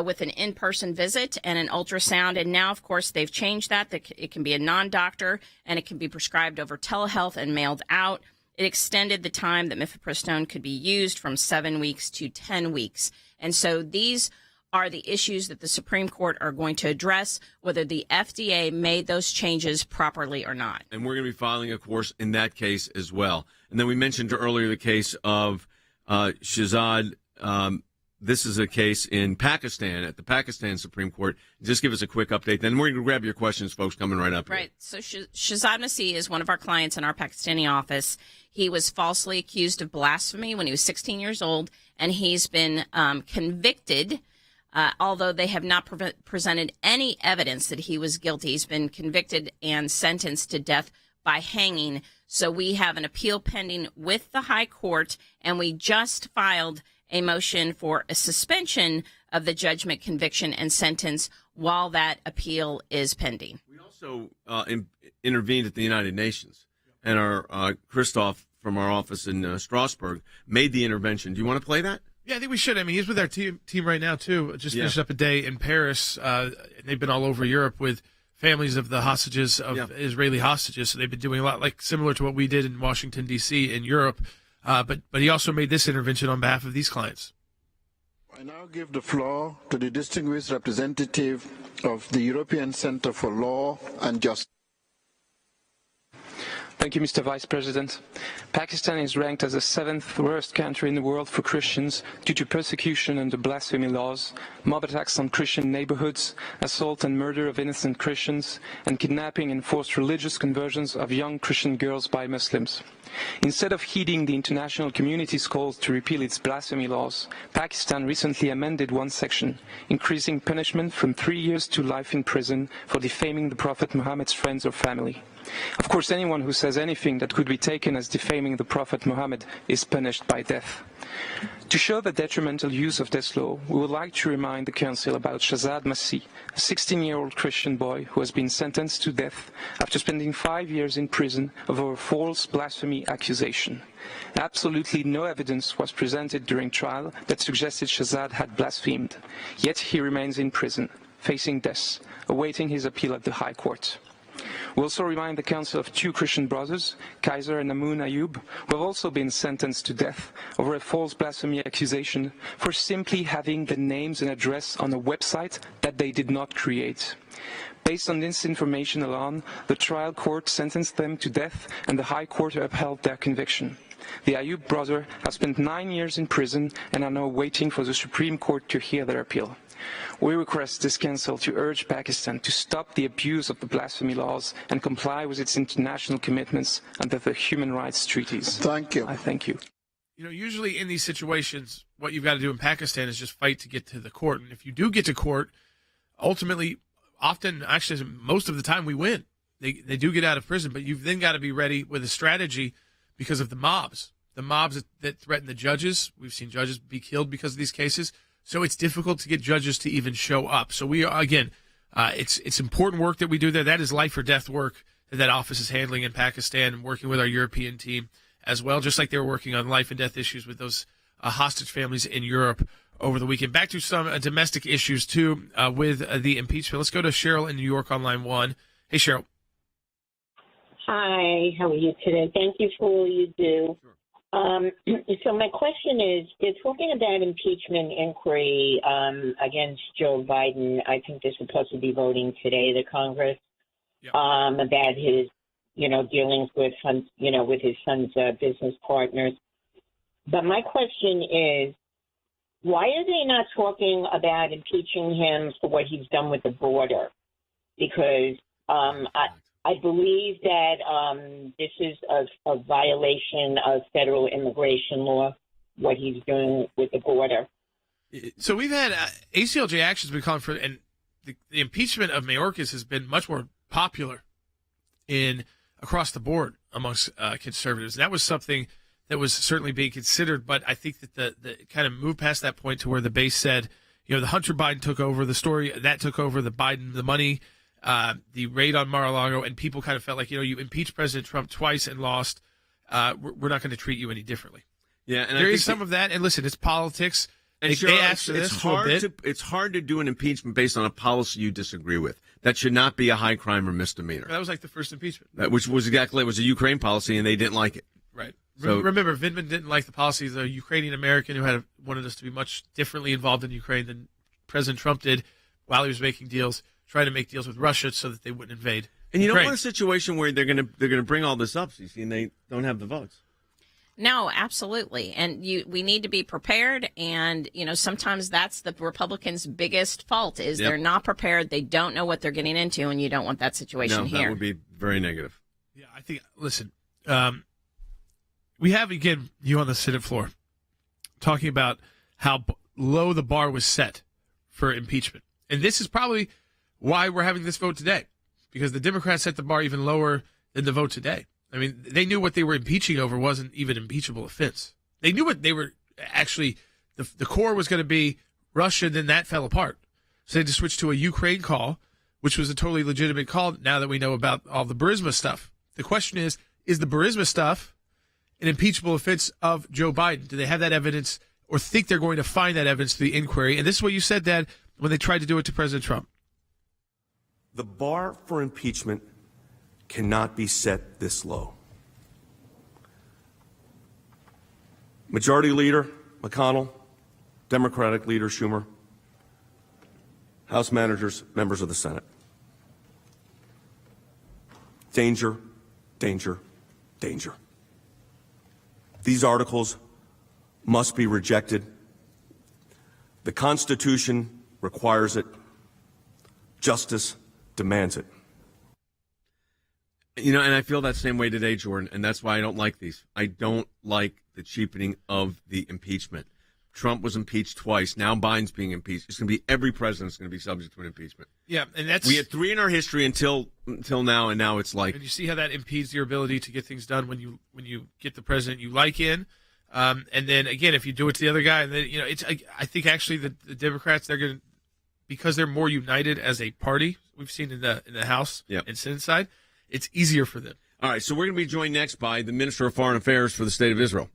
with an in-person visit and an ultrasound. And now, of course, they've changed that. It can be a non-doctor and it can be prescribed over telehealth and mailed out. It extended the time that mifepristone could be used from 7 weeks to 10 weeks. And so these are the issues that the Supreme Court are going to address, whether the FDA made those changes properly or not. And we're going to be filing, of course, in that case as well. And then we mentioned earlier the case of Shahzad. This is a case in Pakistan, at the Pakistan Supreme Court. Just give us a quick update. Then we're going to grab your questions, folks, coming right up here. Right. So Shahzad Masih is one of our clients in our Pakistani office. He was falsely accused of blasphemy when he was 16 years old, and he's been convicted. Although they have not presented any evidence that he was guilty. He's been convicted and sentenced to death by hanging. So we have an appeal pending with the High Court, and we just filed a motion for a suspension of the judgment, conviction, and sentence while that appeal is pending. We also intervened at the United Nations, and our Christoph from our office in Strasbourg made the intervention. Do you want to play that? Yeah, I think we should. I mean, he's with our team right now, too. Just finished up a day in Paris. They've been all over Europe with families of the hostages, Israeli hostages. So they've been doing a lot similar to what we did in Washington, D.C. in Europe. But he also made this intervention on behalf of these clients. I now give the floor to the distinguished representative of the European Center for Law and Justice. Thank you, Mr. Vice President. Pakistan is ranked as the 7th worst country in the world for Christians due to persecution under blasphemy laws, mob attacks on Christian neighborhoods, assault and murder of innocent Christians, and kidnapping and forced religious conversions of young Christian girls by Muslims. Instead of heeding the international community's calls to repeal its blasphemy laws, Pakistan recently amended one section, increasing punishment from 3 years to life in prison for defaming the Prophet Muhammad's friends or family. Of course, anyone who says anything that could be taken as defaming the Prophet Muhammad is punished by death. To show the detrimental use of this law, we would like to remind the Council about Shahzad Masih, a 16-year-old Christian boy who has been sentenced to death after spending 5 years in prison over a false blasphemy accusation. Absolutely no evidence was presented during trial that suggested Shahzad had blasphemed, yet he remains in prison, facing death, awaiting his appeal at the High Court. We also remind the Council of 2 Christian brothers, Kaiser and Amun Ayub, who have also been sentenced to death over a false blasphemy accusation for simply having the names and address on a website that they did not create. Based on this information alone, the trial court sentenced them to death and the High Court upheld their conviction. The Ayub brothers have spent 9 years in prison and are now waiting for the Supreme Court to hear their appeal. We request this Council to urge Pakistan to stop the abuse of the blasphemy laws and comply with its international commitments under the human rights treaties. Thank you. I thank you. You know, usually in these situations, what you've got to do in Pakistan is just fight to get to the court. And if you do get to court, ultimately, often, actually, most of the time, we win. They do get out of prison, but you've then got to be ready with a strategy because of the mobs. The mobs that threaten the judges. We've seen judges be killed because of these cases. So it's difficult to get judges to even show up. So we are, again, it's important work that we do there. That is life or death work that office is handling in Pakistan and working with our European team as well, just like they were working on life and death issues with those hostage families in Europe over the weekend. Back to some domestic issues, too, with the impeachment. Let's go to Cheryl in New York on line 1. Hey, Cheryl. Hi, how are you today? Thank you for all you do. So my question is, they're talking about impeachment inquiry against Joe Biden. I think they're supposed to be voting today, the Congress, about his, dealings with, with his son's business partners. But my question is, why are they not talking about impeaching him for what he's done with the border? Because I believe that this is a violation of federal immigration law, what he's doing with the border. So we've had ACLJ actions been calling for, and the impeachment of Mayorkas has been much more popular across the board amongst conservatives. And that was something that was certainly being considered, but I think that the kind of moved past that point to where the base said, the Hunter Biden took over, the story that took over, the money, the raid on Mar-a-Lago, and people kind of felt like, you impeached President Trump twice and lost. We're not going to treat you any differently. Yeah, and there is some of that. And listen, it's politics. And they asked for this it's hard to do an impeachment based on a policy you disagree with. That should not be a high crime or misdemeanor. That was like the first impeachment. Which was exactly, it was a Ukraine policy, and they didn't like it. Right. So, remember, Vindman didn't like the policy. The Ukrainian American who wanted us to be much differently involved in Ukraine than President Trump did while he was making deals, trying to make deals with Russia so that they wouldn't invade. And you Ukraine. don't want a situation where they're gonna bring all this up, and they don't have the votes. No, absolutely. And we need to be prepared. And, sometimes that's the Republicans' biggest fault is they're not prepared. They don't know what they're getting into, and you don't want that situation here. That would be very negative. Yeah, I think, listen, we have, again, you on the Senate floor. talking about how low the bar was set for impeachment. And this is probably why we're having this vote today, because the Democrats set the bar even lower than the vote today. I mean, they knew what they were impeaching over wasn't even an impeachable offense. They knew what they were actually, the core was going to be Russia, then that fell apart. So they had to switch to a Ukraine call, which was a totally legitimate call now that we know about all the Burisma stuff. The question is the Burisma stuff an impeachable offense of Joe Biden? Do they have that evidence or think they're going to find that evidence through the inquiry? And this is what you said, Dad, when they tried to do it to President Trump. The bar for impeachment cannot be set this low. Majority Leader McConnell, Democratic Leader Schumer, House managers, members of the Senate. Danger, danger, danger. These articles must be rejected. The Constitution requires it. Justice demands it. You know, and I feel that same way today, Jordan, and that's why I don't like these. I don't like the cheapening of the impeachment. Trump was impeached twice. Now Biden's being impeached. It's going to be every president's going to be subject to an impeachment. Yeah, and that's... We had 3 in our history until now, and now it's like... And you see how that impedes your ability to get things done when you get the president you like in. And then, again, if you do it to the other guy, then, you know, it's. I think actually the Democrats, they're going to... Because they're more united as a party, we've seen in the House and Senate side, it's easier for them. All right, so we're going to be joined next by the Minister of Foreign Affairs for the State of Israel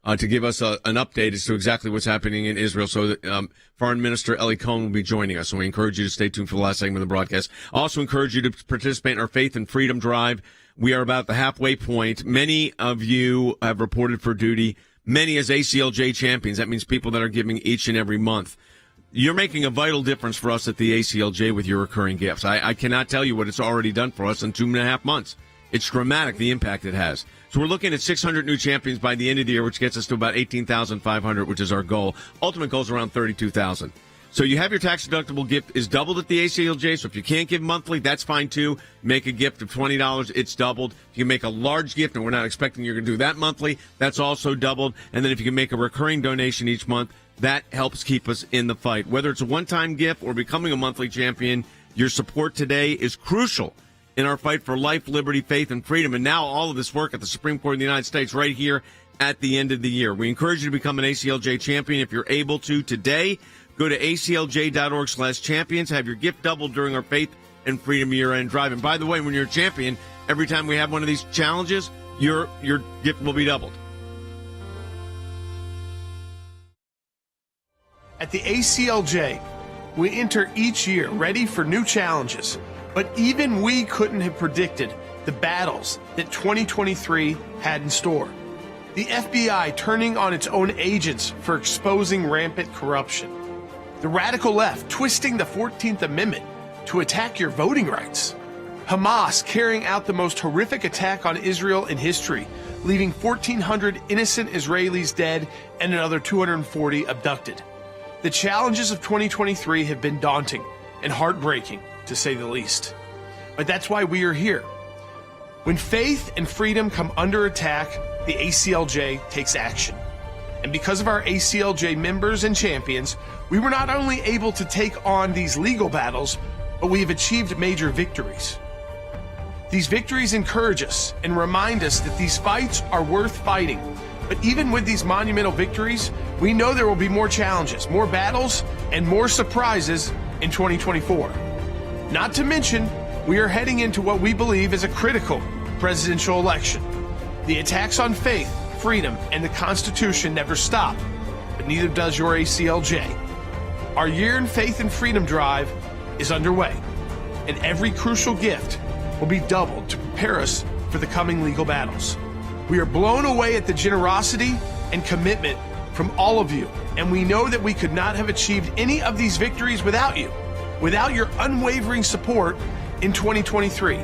to give us an update as to exactly what's happening in Israel. So Foreign Minister Eli Cohen will be joining us, so we encourage you to stay tuned for the last segment of the broadcast. I also encourage you to participate in our Faith and Freedom Drive. We are about the halfway point. Many of you have reported for duty, many as ACLJ champions. That means people that are giving each and every month. You're making a vital difference for us at the ACLJ with your recurring gifts. I cannot tell you what it's already done for us in 2.5 months. It's dramatic, the impact it has. So we're looking at 600 new champions by the end of the year, which gets us to about 18,500, which is our goal. Ultimate goal is around 32,000. So you have your tax-deductible gift is doubled at the ACLJ. So if you can't give monthly, that's fine too. Make a gift of $20, it's doubled. If you make a large gift, and we're not expecting you're going to do that monthly, that's also doubled. And then if you can make a recurring donation each month, that helps keep us in the fight. Whether it's a one-time gift or becoming a monthly champion, your support today is crucial in our fight for life, liberty, faith, and freedom. And now all of this work at the Supreme Court of the United States right here at the end of the year. We encourage you to become an ACLJ champion if you're able to today. Go to aclj.org/champions. Have your gift doubled during our Faith and Freedom Year-End Drive. And by the way, when you're a champion, every time we have one of these challenges, your gift will be doubled. At the ACLJ, we enter each year ready for new challenges, but even we couldn't have predicted the battles that 2023 had in store. The FBI turning on its own agents for exposing rampant corruption. The radical left twisting the 14th Amendment to attack your voting rights. Hamas carrying out the most horrific attack on Israel in history, leaving 1,400 innocent Israelis dead and another 240 abducted. The challenges of 2023 have been daunting and heartbreaking, to say the least. But that's why we are here. When faith and freedom come under attack, the ACLJ takes action. And because of our ACLJ members and champions, we were not only able to take on these legal battles, but we have achieved major victories. These victories encourage us and remind us that these fights are worth fighting. But even with these monumental victories, we know there will be more challenges, more battles, and more surprises in 2024. Not to mention, we are heading into what we believe is a critical presidential election. The attacks on faith, freedom, and the Constitution never stop, but neither does your ACLJ. Our Year in Faith and Freedom Drive is underway, and every crucial gift will be doubled to prepare us for the coming legal battles. We are blown away at the generosity and commitment from all of you, and we know that we could not have achieved any of these victories without you, without your unwavering support in 2023.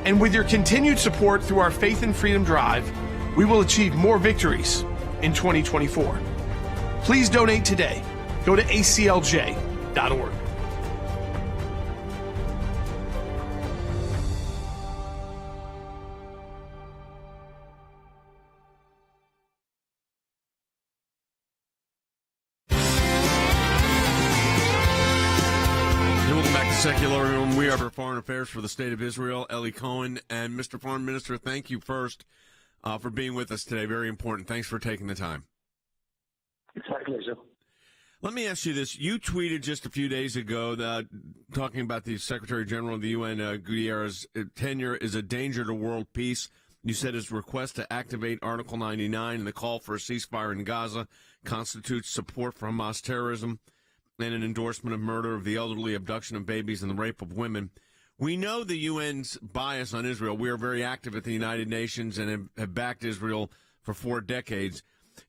And with your continued support through our Faith and Freedom Drive, we will achieve more victories in 2024. Please donate today. Go to aclj.org. Sekulow, and we are for Foreign Affairs for the State of Israel, Eli Cohen. And Mr. Foreign Minister, thank you first for being with us today. Very important. Thanks for taking the time. It's my pleasure. Let me ask you this. You tweeted just a few days ago that talking about the Secretary General of the UN, Guterres' tenure is a danger to world peace. You said his request to activate Article 99 and the call for a ceasefire in Gaza constitutes support for Hamas terrorism and an endorsement of murder of the elderly, abduction of babies, and the rape of women. We know the UN's bias on Israel. We are very active at the United Nations and have backed Israel for 4 decades.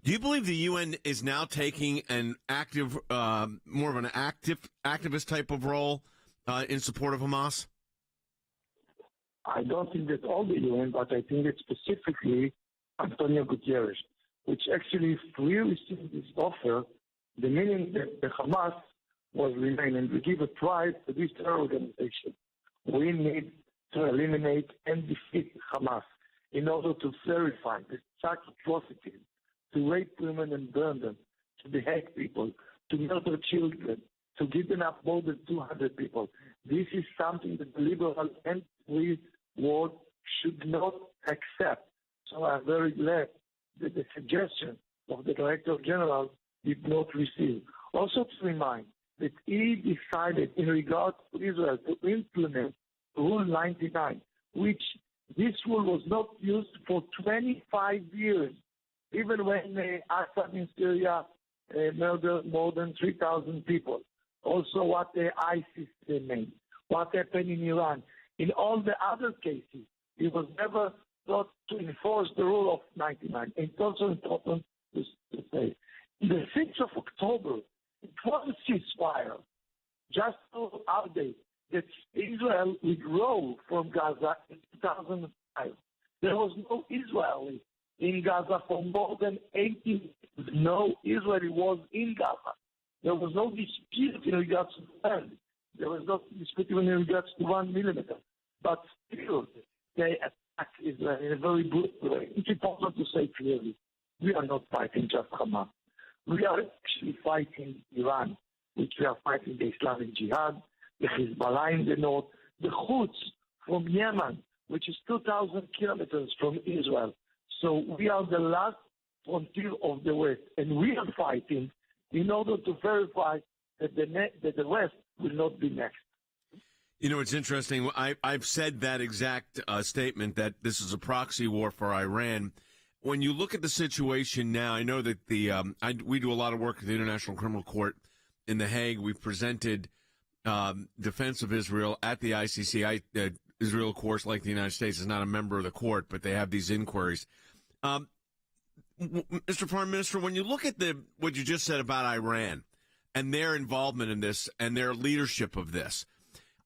Do you believe the UN is now taking an active, more of an activist type of role in support of Hamas? I don't think that all the UN, but I think that specifically Antonio Guterres, which actually, if we receive this offer, the meaning that the Hamas was remain, and we give a prize to this terror organization. We need to eliminate and defeat Hamas in order to verify the such atrocities, to rape women and burn them, to behead people, to murder children, to kidnap more than 200 people. This is something that the liberal and free world should not accept. So I'm very glad that the suggestion of the Director General did not receive. Also to remind that he decided in regard to Israel to implement Rule 99, which this rule was not used for 25 years, even when Assad in Syria murdered more than 3,000 people. Also what the ISIS made, what happened in Iran. In all the other cases, it was never thought to enforce the rule of 99. It's also important to say. The 6th of October, it was a ceasefire. Just to update that Israel withdrew from Gaza in 2005. There was no Israeli in Gaza for more than 18 years. No Israeli was in Gaza. There was no dispute in regards to land. There was no dispute even in regards to 1 millimeter. But still, they attacked Israel in a very brutal way. It's important to say clearly, we are not fighting just Hamas. We are actually fighting Iran, which we are fighting the Islamic Jihad, the Hezbollah in the north, the Houthis from Yemen, which is 2,000 kilometers from Israel. So we are the last frontier of the West, and we are fighting in order to verify that the West will not be next. You know, it's interesting. I've said that exact statement, that this is a proxy war for Iran. When you look at the situation now, I know that we do a lot of work at the International Criminal Court in The Hague. We've presented defense of Israel at the ICC. Israel, of course, like the United States, is not a member of the court, but they have these inquiries. Mr. Foreign Minister, when you look at what you just said about Iran and their involvement in this and their leadership of this,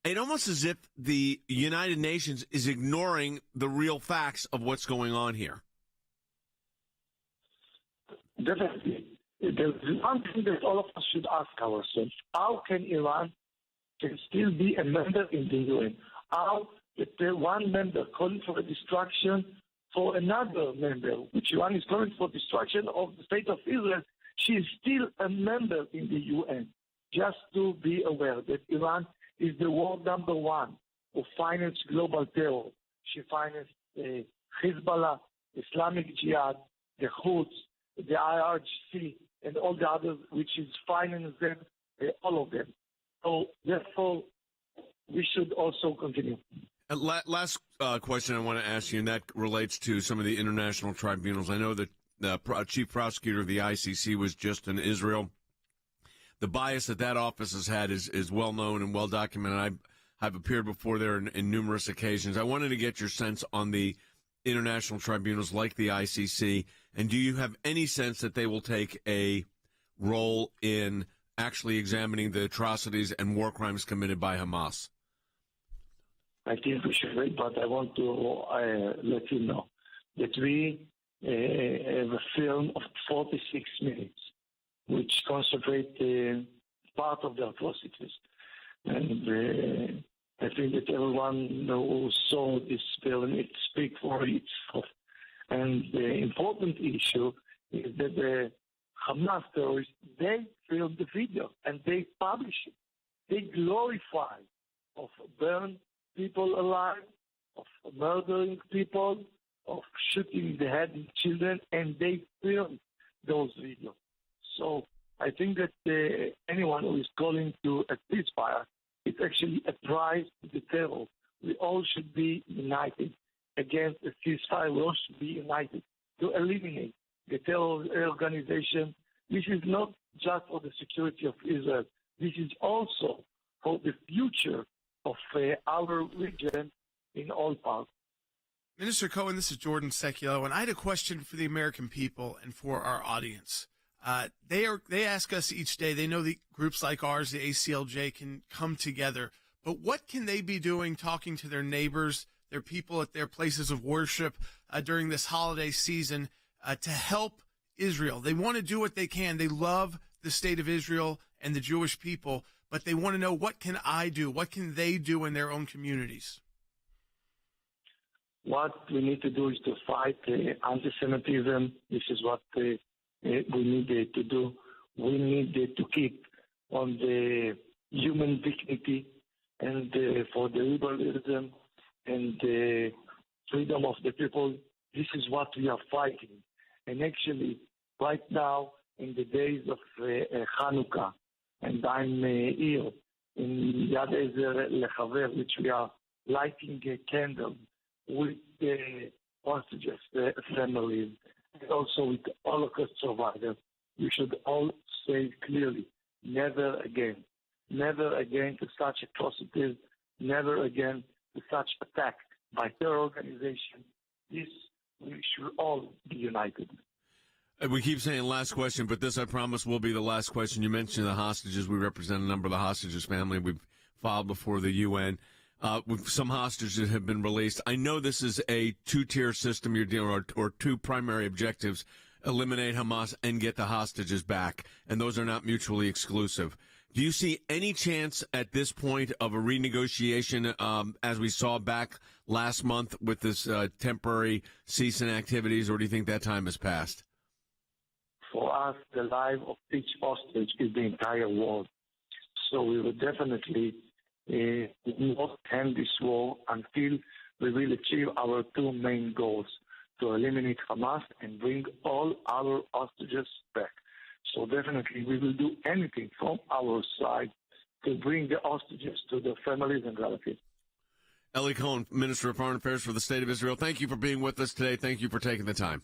it's almost as if the United Nations is ignoring the real facts of what's going on here. Definitely. There's one thing that all of us should ask ourselves. How can Iran still be a member in the UN? How if the one member calling for a destruction for another member, which Iran is calling for destruction of the state of Israel, she is still a member in the UN. Just to be aware that Iran is the world number one who finances global terror. She finances Hezbollah, Islamic Jihad, the Houthis, the IRGC, and all the others, which is financing them, all of them. So therefore, we should also continue. Last question I want to ask you, and that relates to some of the international tribunals. I know that the chief prosecutor of the ICC was just in Israel. The bias that office has had is well known and well documented. I've appeared before there in numerous occasions. I wanted to get your sense on the international tribunals like the ICC, and do you have any sense that they will take a role in actually examining the atrocities and war crimes committed by Hamas? I think we should wait, but I want to let you know that we have a film of 46 minutes, which concentrate part of the atrocities. And I think that everyone who saw this film, it speaks for itself. And the important issue is that the Hamas terrorists, they filmed the video and they publish it. They glorify of burn people alive, of murdering people, of shooting the head of children, and they filmed those videos. So I think that anyone who is calling to a ceasefire, it's actually a prize to the terror. We all should be united against a ceasefire. We all should be united to eliminate the terror organization. This is not just for the security of Israel. This is also for the future of our region in all parts. Minister Cohen, this is Jordan Sekulow, and I had a question for the American people and for our audience. They ask us each day, they know the groups like ours, the ACLJ, can come together, but what can they be doing talking to their neighbors, their people at their places of worship during this holiday season to help Israel? They want to do what they can. They love the state of Israel and the Jewish people, but they want to know, what can I do? What can they do in their own communities? What we need to do is to fight anti-Semitism. This is what we need to do. We need to keep on the human dignity and for the liberalism and the freedom of the people. This is what we are fighting. And actually, right now, in the days of Hanukkah, and I'm here in Yad Ezer Lechaver, which we are lighting a candle with the hostages, the families, and also with the Holocaust survivors. We should all say clearly, never again to such atrocities, never again to such attack by terror organizations. This, we should all be united. We keep saying last question, but this, I promise, will be the last question. You mentioned the hostages. We represent a number of the hostages' family. We've filed before the UN. Some hostages have been released. I know this is a two-tier system you're dealing with, or two primary objectives: eliminate Hamas and get the hostages back. And those are not mutually exclusive. Do you see any chance at this point of a renegotiation, as we saw back last month with this temporary cease in activities, or do you think that time has passed? For us, the life of each hostage is the entire world. So we will definitely not end this war until we will achieve our two main goals: to eliminate Hamas and bring all our hostages back. So definitely we will do anything from our side to bring the hostages to their families and relatives. Eli Cohen, Minister of Foreign Affairs for the State of Israel, thank you for being with us today. Thank you for taking the time.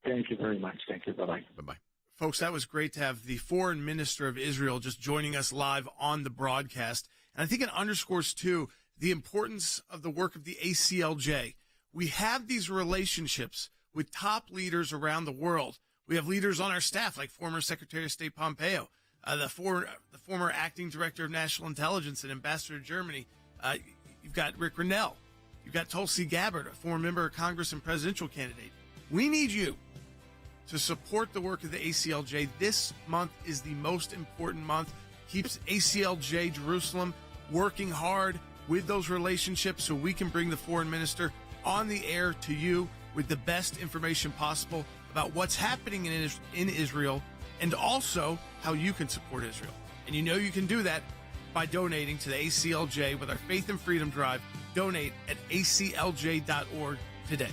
Thank you very much. Thank you. Bye-bye. Bye-bye. Folks, that was great to have the Foreign Minister of Israel just joining us live on the broadcast. And I think it underscores, too, the importance of the work of the ACLJ. We have these relationships with top leaders around the world. We have leaders on our staff like former Secretary of State Pompeo, the former acting director of national intelligence and ambassador to Germany. You've got Rick Grinnell. You've got Tulsi Gabbard, a former member of Congress and presidential candidate. We need you to support the work of the ACLJ. This month is the most important month. Keeps ACLJ Jerusalem working hard with those relationships so we can bring the foreign minister on the air to you with the best information possible about what's happening in Israel, and also how you can support Israel. And you know you can do that by donating to the ACLJ with our Faith and Freedom Drive. Donate at aclj.org today.